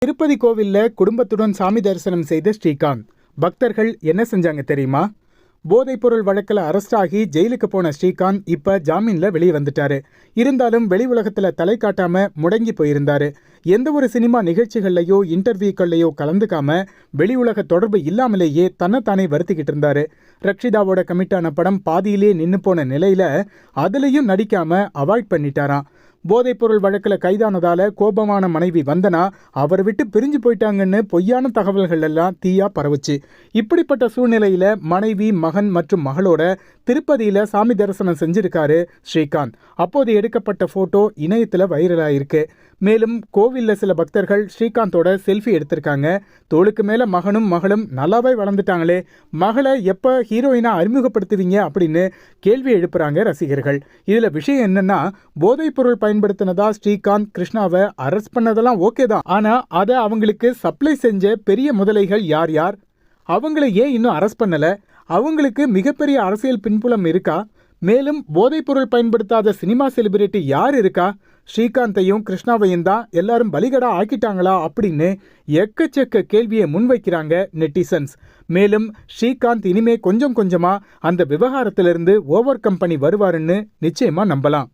திருப்பதி கோவில்ல குடும்பத்துடன் சாமி தரிசனம் செய்த ஸ்ரீகாந்த். பக்தர்கள் என்ன செஞ்சாங்க தெரியுமா? போதைப்பொருள் வழக்கில் அரெஸ்ட் ஆகி ஜெயிலுக்கு போன ஸ்ரீகாந்த் இப்ப ஜாமீன்ல வெளியே வந்துட்டாரு. இருந்தாலும் வெளி உலகத்துல தலை காட்டாம முடங்கி போயிருந்தாரு. எந்த ஒரு சினிமா நிகழ்ச்சிகள்லையோ இன்டர்வியூக்கள்லையோ கலந்துக்காம வெளி உலக தொடர்பு இல்லாமலேயே தன்னைத்தானே வருத்திக்கிட்டு இருந்தாரு. ரக்ஷிதாவோட கமிட்டான படம் பாதியிலே நின்னு போன நிலையில அதுலயும் நடிக்காம அவாய்ட் பண்ணிட்டாராம். போதைப்பொருள் வழக்கில் கைதானதால கோபமான மனைவி வந்தனா அவரை விட்டு பிரிஞ்சு போயிட்டாங்கன்னு பொய்யான தகவல்கள் எல்லாம் தீயா பரவுச்சு. இப்படிப்பட்ட சூழ்நிலையில மனைவி, மகன் மற்றும் மகளோட திருப்பதியில சாமி தரிசனம் செஞ்சிருக்காரு ஸ்ரீகாந்த். அப்போது எடுக்கப்பட்ட போட்டோ இணையத்துல வைரலாயிருக்கு. மேலும் கோவில்ல சில பக்தர்கள் ஸ்ரீகாந்தோட செல்ஃபி எடுத்திருக்காங்க. தோளுக்கு மேல மகனும் மகளும் நல்லாவே வளர்ந்துட்டாங்களே, மகளை எப்ப ஹீரோயினா அறிமுகப்படுத்துவீங்க அப்படின்னு கேள்வி எழுப்புறாங்க ரசிகர்கள். இதுல விஷயம் என்னன்னா, போதைப்பொருள் பயன்படுத்தினதா ஸ்ரீகாந்த் கிருஷ்ணாவை அரெஸ்ட் பண்ணதெல்லாம் ஓகே தான். ஆனா அதை அவங்களுக்கு சப்ளை செஞ்ச பெரிய முதலைகள் யார் யார்? அவங்கள ஏன் இன்னும் அரெஸ்ட் பண்ணல? அவங்களுக்கு மிகப்பெரிய அரசியல் பின்புலம் இருக்கா? மேலும் போதைப்பொருள் பயன்படுத்தாத சினிமா செலிபிரிட்டி யார் இருக்கா? ஸ்ரீகாந்தையும் கிருஷ்ணாவையும் தான் எல்லாரும் பலிகடா ஆக்கிட்டாங்களா அப்படின்னு எக்கச்சக்க கேள்வியை முன்வைக்கிறாங்க நெட்டிசன்ஸ். மேலும் ஸ்ரீகாந்த் இனிமே கொஞ்சம் கொஞ்சமா அந்த விவகாரத்திலிருந்து ஓவர் கம் பண்ணி வருவாருன்னு நிச்சயமா நம்பலாம்.